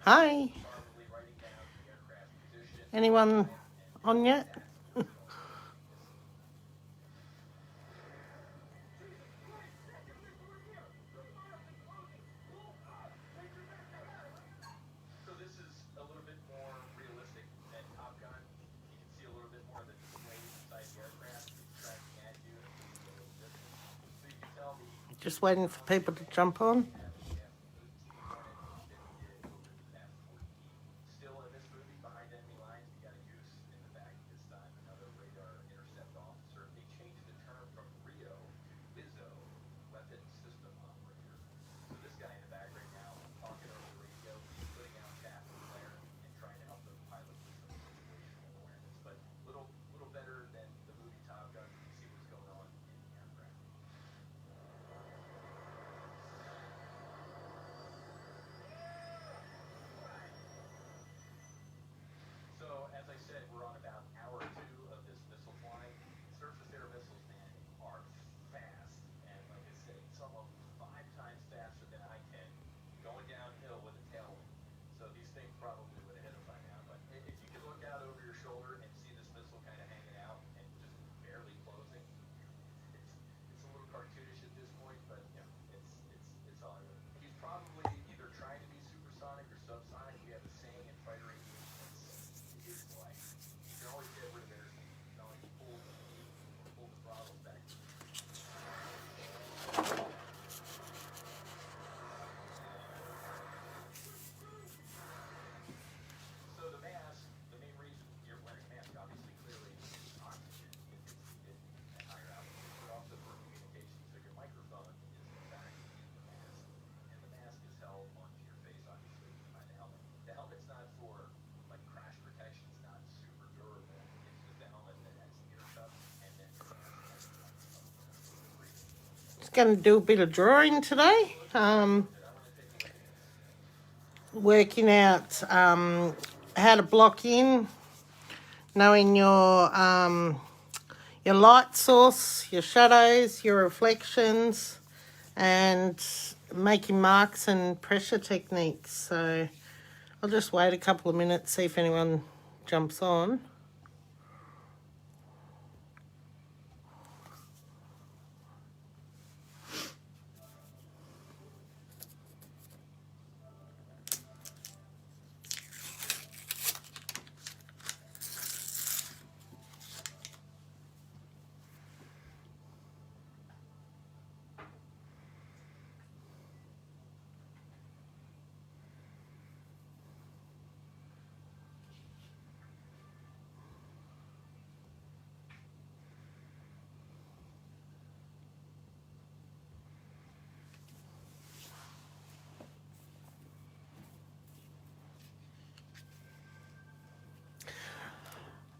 Hi. Anyone on yet? Just waiting for people to jump on. Just going to do a bit of drawing today. Working out how to block in, knowing your light source, your shadows, your reflections, and making marks and pressure techniques. So I'll just wait a couple of minutes, see if anyone jumps on.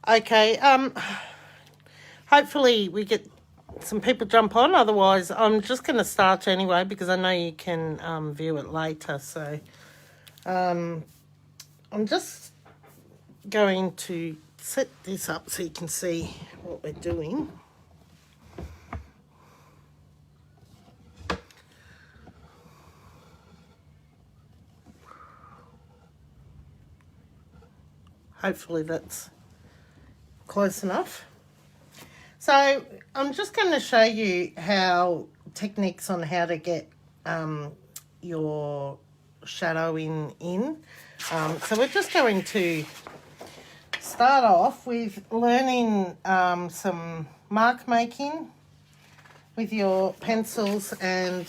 Okay, hopefully we get some people jump on. Otherwise, I'm just going to start anyway because I know you can view it later. So I'm just going to set this up so you can see what we're doing. Hopefully that's close enough. So I'm just going to show you how techniques on how to get your shadowing in. So we're just going to start off with learning some mark making with your pencils and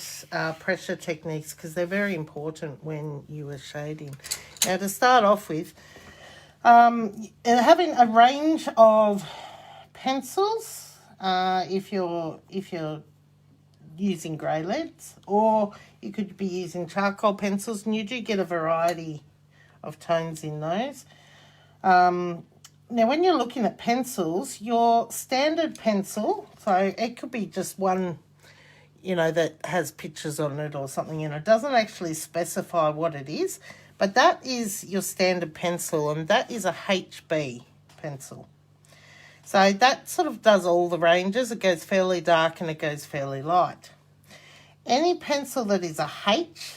pressure techniques because they're very important when you are shading. Now to start off with, having a range of pencils, if you're using grey leads, or you could be using charcoal pencils, and you do get a variety of tones in those. Now when you're looking at pencils, your standard pencil, so it could be just one, that has pictures on it or something, it doesn't actually specify what it is, but that is your standard pencil, and that is a HB pencil. So that sort of does all the ranges. It goes fairly dark and it goes fairly light. Any pencil that is a H,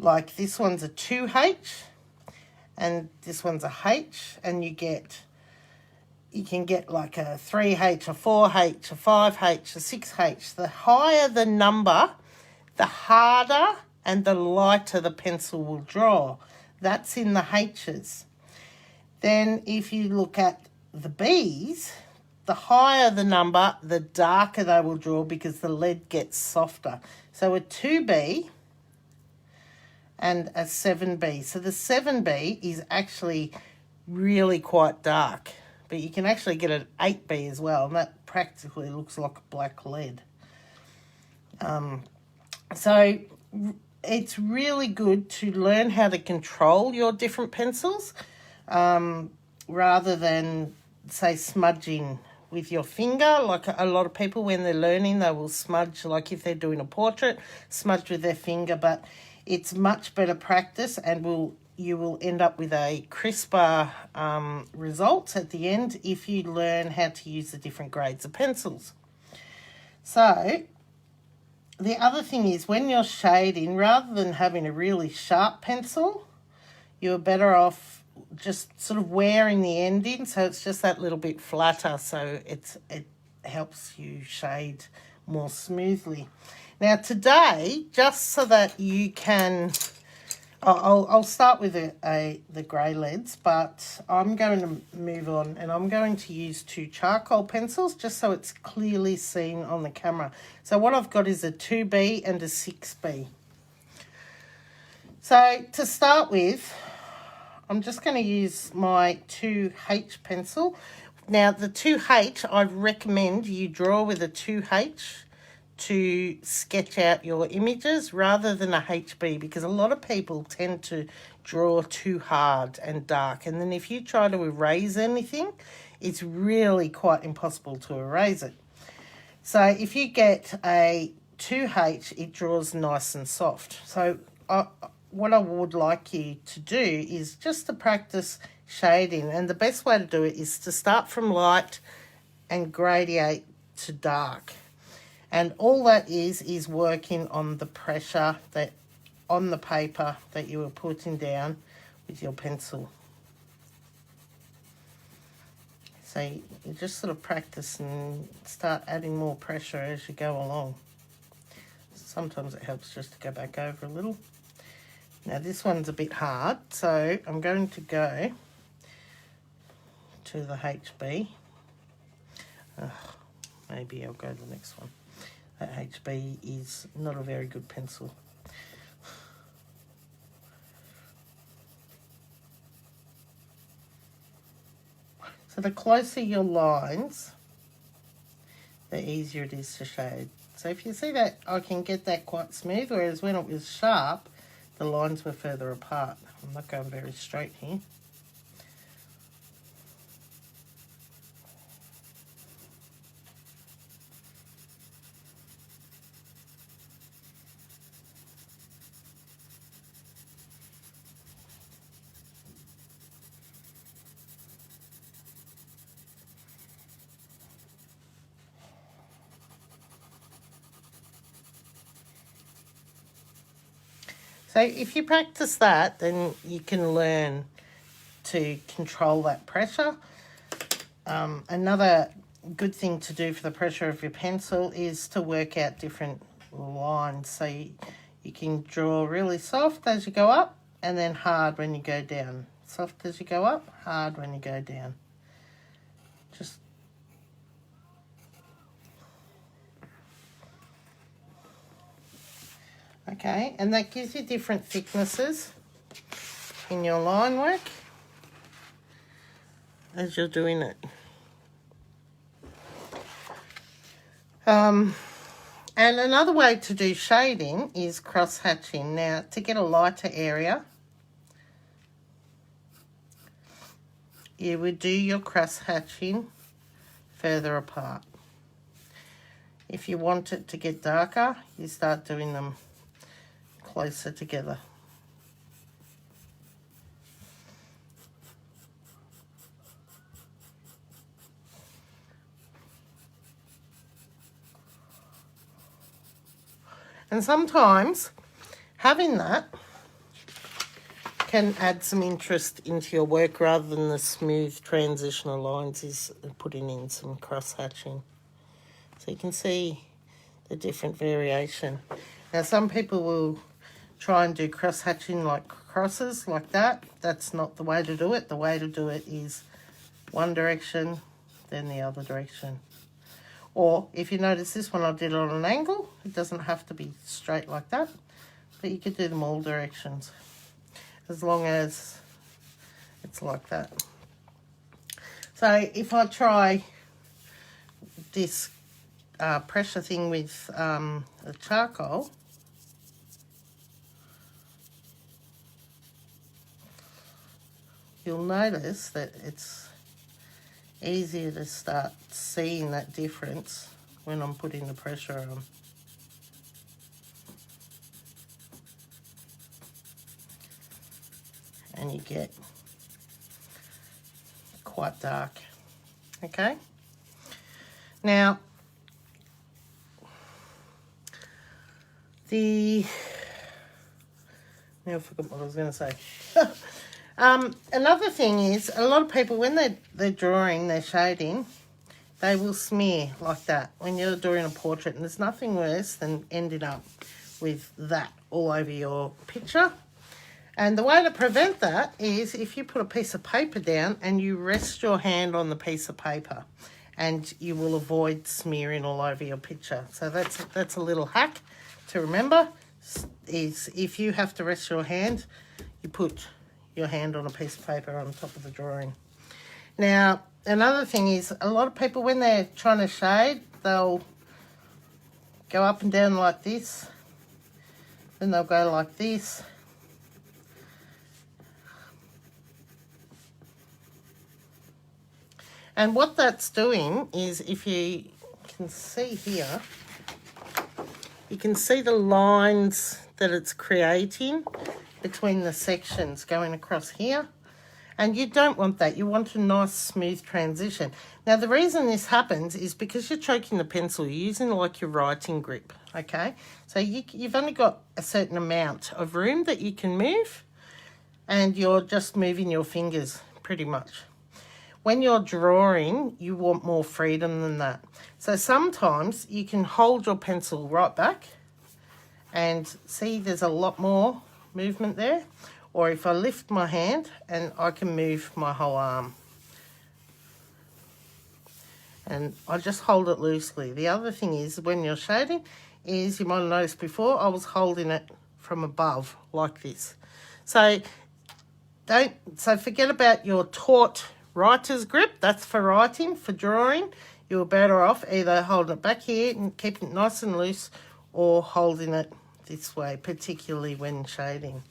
like this one's a 2H and this one's a H, and you can get like a 3H, a 4H, a 5H, a 6H. The higher the number, the harder and the lighter the pencil will draw. That's in the H's. Then if you look at the B's, the higher the number, the darker they will draw because the lead gets softer. So a 2B and a 7B. So the 7B is actually really quite dark, but you can actually get an 8B as well, and that practically looks like a black lead. So it's really good to learn how to control your different pencils rather than, say, smudging with your finger. Like a lot of people, when they're learning, they will smudge, like if they're doing a portrait, smudge with their finger, but it's much better practice, and you will end up with a crisper result at the end if you learn how to use the different grades of pencils. So the other thing is, when you're shading, rather than having a really sharp pencil, you're better off just sort of wearing the end in, so it's just that little bit flatter, so it helps you shade more smoothly. Now today, just so that you can, I'll start with the grey leads, but I'm going to move on, and I'm going to use 2 charcoal pencils just so it's clearly seen on the camera. So what I've got is a 2B and a 6B. So to start with, I'm just going to use my 2H pencil. Now the 2H, I recommend you draw with a 2H to sketch out your images rather than a HB, because a lot of people tend to draw too hard and dark, and then if you try to erase anything, it's really quite impossible to erase it. So if you get a 2H, it draws nice and soft. So what I would like you to do is just to practice shading, and the best way to do it is to start from light and gradiate to dark. And all that is working on the pressure that on the paper that you were putting down with your pencil. So you just sort of practice and start adding more pressure as you go along. Sometimes it helps just to go back over a little. Now this one's a bit hard, so I'm going to go to the HB. Maybe I'll go to the next one. That HB is not a very good pencil. So the closer your lines, the easier it is to shade. So if you see that, I can get that quite smooth, whereas when it was sharp, the lines were further apart. I'm not going very straight here. So if you practice that, then you can learn to control that pressure. Another good thing to do for the pressure of your pencil is to work out different lines. So you can draw really soft as you go up, and then hard when you go down. Soft as you go up, hard when you go down. Just okay, and that gives you different thicknesses in your line work as you're doing it. And another way to do shading is cross-hatching. Now, to get a lighter area, you would do your cross-hatching further apart. If you want it to get darker, you start doing them closer together. And sometimes having that can add some interest into your work rather than the smooth transitional lines, is putting in some cross-hatching. So you can see the different variation. Now some people will try and do cross-hatching like crosses like that. That's not the way to do it. The way to do it is one direction, then the other direction. Or if you notice this one, I did it on an angle. It doesn't have to be straight like that, but you could do them all directions as long as it's like that. So if I try this pressure thing with a charcoal, you'll notice that it's easier to start seeing that difference when I'm putting the pressure on. And you get quite dark. Okay? Now, now I forgot what I was going to say. Another thing is, a lot of people, when they're drawing, they're shading, they will smear like that when you're doing a portrait. And there's nothing worse than ending up with that all over your picture. And the way to prevent that is if you put a piece of paper down and you rest your hand on the piece of paper, and you will avoid smearing all over your picture. So that's a little hack to remember, is if you have to rest your hand, you put your hand on a piece of paper on top of the drawing. Now, another thing is, a lot of people, when they're trying to shade, they'll go up and down like this, then they'll go like this. And what that's doing is, if you can see here, you can see the lines that it's creating between the sections going across here. And you don't want that. You want a nice smooth transition. Now the reason this happens is because you're choking the pencil. You're using like your writing grip, okay? So you've only got a certain amount of room that you can move, and you're just moving your fingers pretty much. When you're drawing, you want more freedom than that. So sometimes you can hold your pencil right back and see there's a lot more movement there. Or if I lift my hand, and I can move my whole arm. And I just hold it loosely. The other thing is, when you're shading, is you might have noticed before, I was holding it from above like this. So forget about your taut writer's grip. That's for writing. For drawing, you're better off either holding it back here and keeping it nice and loose, or holding it this way, particularly when shading.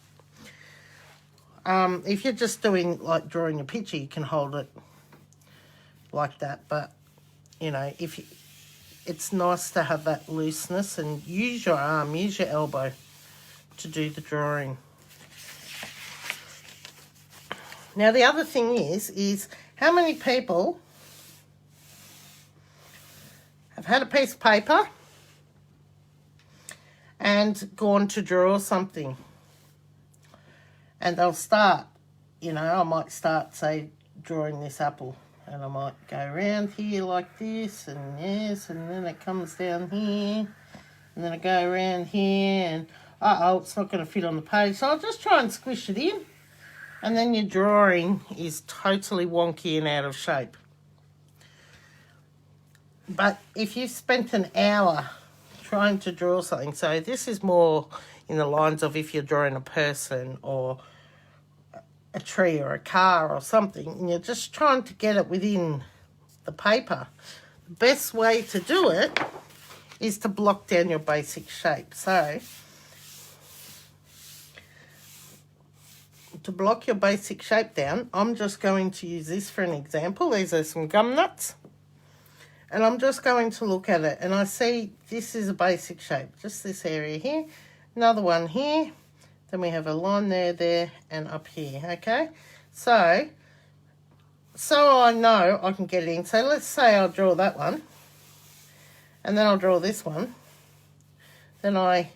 If you're just doing, like, drawing a picture, you can hold it like that. But, you know, it's nice to have that looseness, and use your arm, use your elbow to do the drawing. Now, the other thing is how many people have had a piece of paper and gone to draw something? And they'll start, you know, I might start, say, drawing this apple. And I might go around here like this, and yes, and then it comes down here. And then I go around here, and it's not going to fit on the page. So I'll just try and squish it in. And then your drawing is totally wonky and out of shape. But if you've spent an hour trying to draw something, so this is more in the lines of if you're drawing a person or a tree or a car or something, and you're just trying to get it within the paper, the best way to do it is to block down your basic shape. So to block your basic shape down, I'm just going to use this for an example. These are some gum nuts. And I'm just going to look at it, and I see this is a basic shape, just this area here. Another one here. Then we have a line there, and up here, okay? So I know I can get it in. So let's say I'll draw that one, and then I'll draw this one. Then I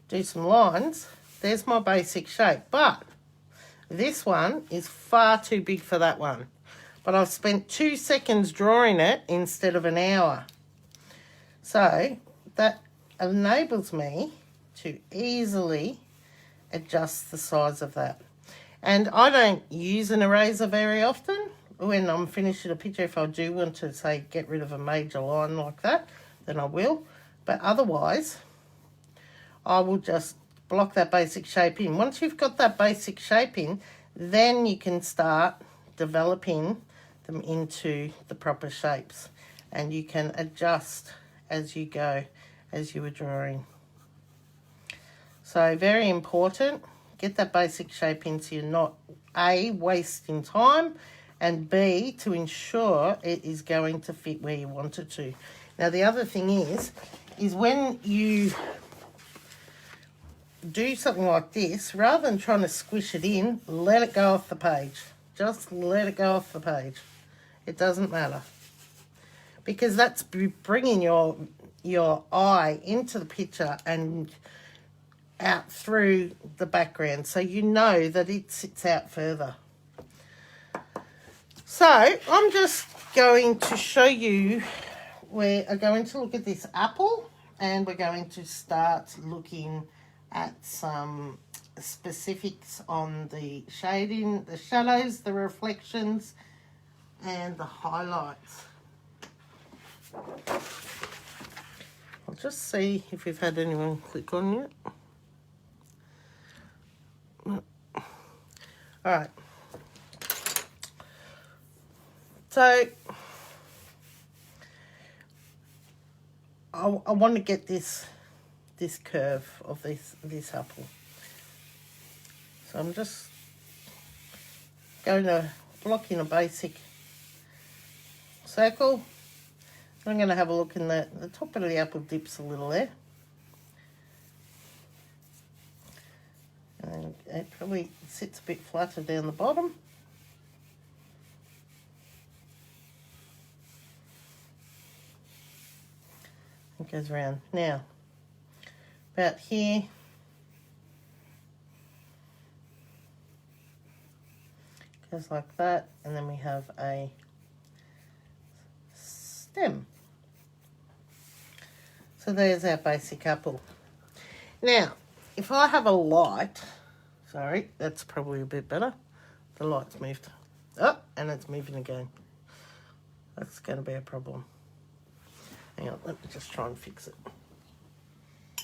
do some lines. There's my basic shape. But This one is far too big for that one. But I've spent 2 seconds drawing it instead of an hour. So that enables me to easily adjust the size of that. And I don't use an eraser very often. When I'm finishing a picture, if I do want to, say, get rid of a major line like that, then I will. But otherwise, I will just block that basic shape in. Once you've got that basic shape in, then you can start developing them into the proper shapes. And you can adjust as you go, as you were drawing. So very important, get that basic shape in so you're not A, wasting time, and B, to ensure it is going to fit where you want it to. Now the other thing is when you do something like this, rather than trying to squish it in, let it go off the page. Just let it go off the page. It doesn't matter. Because that's bringing your eye into the picture and out through the background, so you know that it sits out further. So I'm just going to show you, we are going to look at this apple, and we're going to start looking at some specifics on the shading, the shadows, the reflections, and the highlights. I'll just see if we've had anyone click on yet. All right. So I want to get this curve of this apple. So I'm just going to block in a basic circle. I'm going to have a look in the top of the apple dips a little there. And it probably sits a bit flatter down the bottom. It goes around. Now, about here, goes like that, and then we have a stem. So there's our basic apple. Now, if I have a light, sorry, that's probably a bit better. The light's moved. Oh, and it's moving again. That's going to be a problem. Hang on, let me just try and fix it.